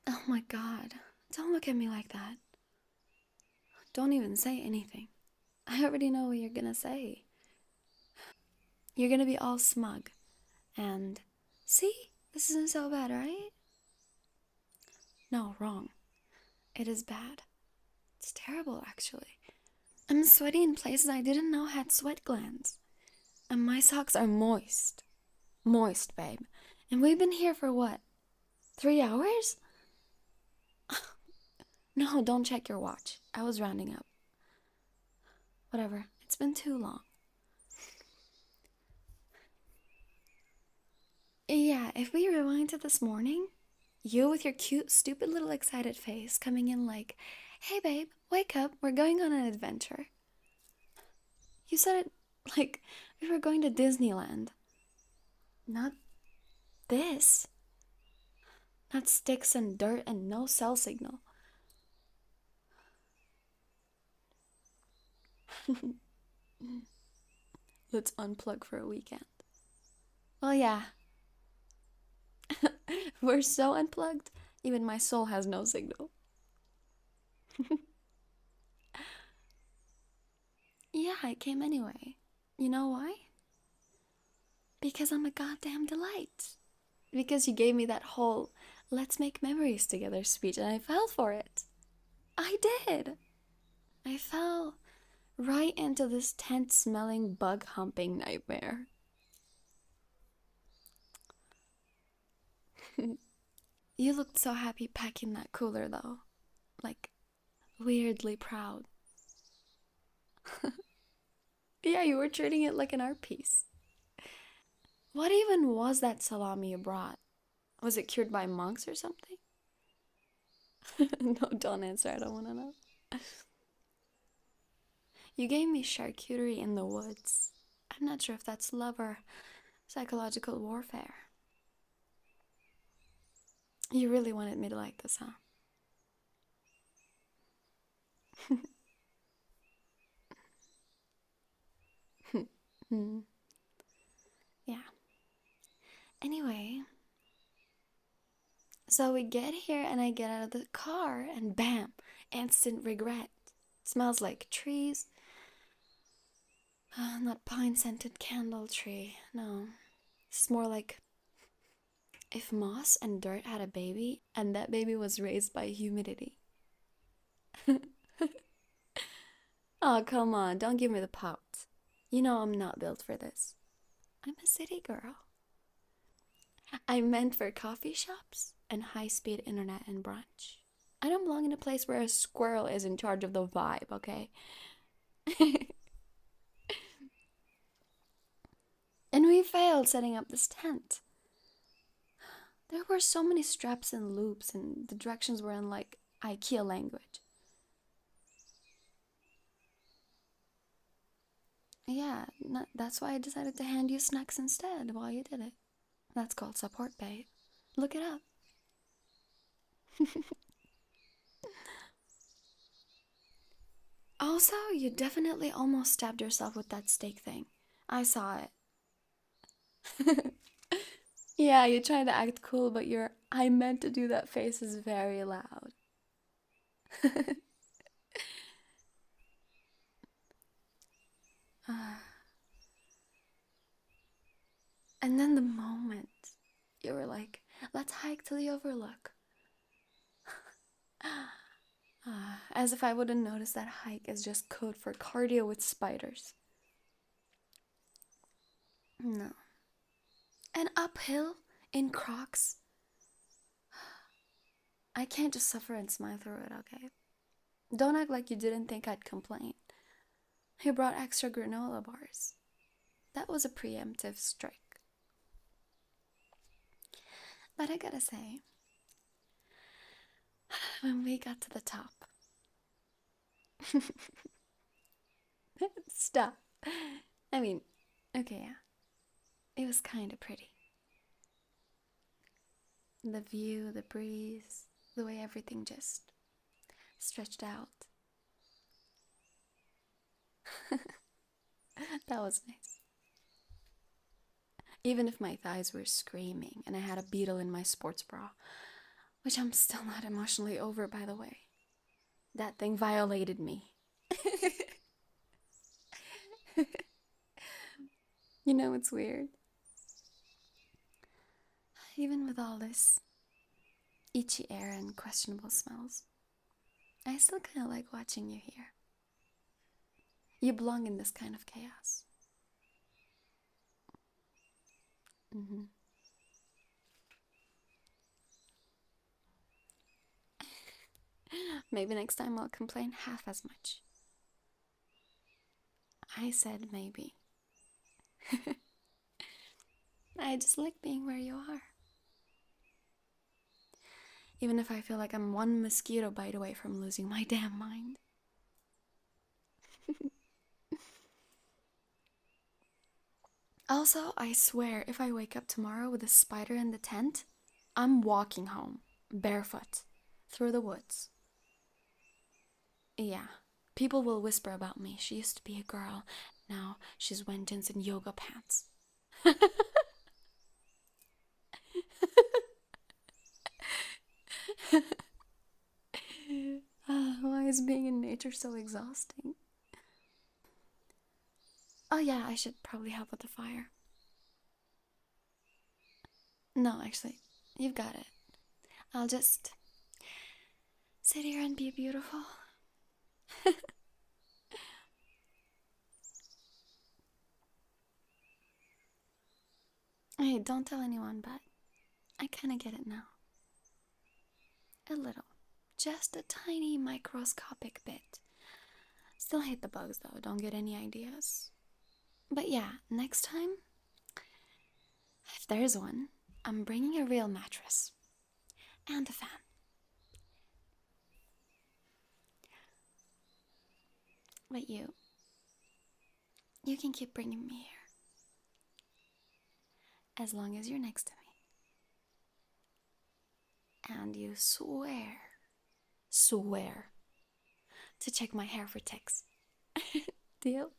Oh my god. Don't look at me like that. Don't even say anything. I already know what you're gonna say. You're gonna be all smug. And, see? This isn't so bad, right? No, wrong. It is bad. It's terrible, actually. I'm sweaty in places I didn't know had sweat glands. And my socks are moist. Moist, babe. And we've been here for what? 3 hours? No, don't check your watch. I was rounding up. Whatever. It's been too long. Yeah, if we rewind to this morning, you with your cute, stupid little excited face coming in like, hey babe, wake up, we're going on an adventure. You said it like we were going to Disneyland. Not this. Not sticks and dirt and no cell signal. Let's unplug for a weekend. Well, yeah. We're so unplugged, even my soul has no signal. Yeah, I came anyway. You know why? Because I'm a goddamn delight. Because you gave me that whole let's make memories together speech and I fell for it. I did. I fell right into this tent smelling, bug humping nightmare. You looked so happy packing that cooler though. Like, weirdly proud. Yeah, you were treating it like an art piece. What even was that salami you brought? Was it cured by monks or something? No, don't answer. I don't want to know. You gave me charcuterie in the woods. I'm not sure if that's love or psychological warfare. You really wanted me to like this, huh? Hmm. Yeah. Anyway, so we get here and I get out of the car and bam, instant regret. It smells like trees. Not pine scented candle tree. No. It's more like if moss and dirt had a baby and that baby was raised by humidity. Oh, come on, don't give me the pout. You know I'm not built for this. I'm a city girl. I'm meant for coffee shops and high speed internet and brunch. I don't belong in a place where a squirrel is in charge of the vibe, okay? And we failed setting up this tent. There were so many straps and loops, and the directions were in like IKEA language. Yeah, that's why I decided to hand you snacks instead while you did it. That's called support, babe. Look it up. Also, you definitely almost stabbed yourself with that steak thing. I saw it. Yeah, you try to act cool, but your I meant to do that face is very loud. And then the moment you were like, let's hike to the overlook. As if I wouldn't notice that hike is just code for cardio with spiders. No. And uphill in Crocs. I can't just suffer and smile through it, okay? Don't act like you didn't think I'd complain. He brought extra granola bars. That was a preemptive strike. But I gotta say, when we got to the top, stop. I mean, okay, yeah, it was kind of pretty. The view, the breeze, the way everything just stretched out. That was nice. Even if my thighs were screaming and I had a beetle in my sports bra, Which I'm still not emotionally over, by the way. That thing violated me. You know, it's weird. Even with all this itchy air and questionable smells, I still kind of like watching you here. You belong in this kind of chaos. Mm-hmm. Maybe next time I'll complain half as much. I said maybe. I just like being where you are. Even if I feel like I'm one mosquito bite away from losing my damn mind. Also, I swear, if I wake up tomorrow with a spider in the tent, I'm walking home, barefoot, through the woods. Yeah, people will whisper about me. She used to be a girl. Now she's vengeance in yoga pants. Why is being in nature so exhausting? Oh yeah, I should probably help with the fire. No, actually, you've got it. I'll just sit here and be beautiful. Hey, don't tell anyone, but I kinda get it now. A little. Just a tiny microscopic bit. Still hate the bugs though, don't get any ideas. But yeah, next time, if there's one, I'm bringing a real mattress. And a fan. But you can keep bringing me here. As long as you're next to me. And you swear to check my hair for ticks. Deal?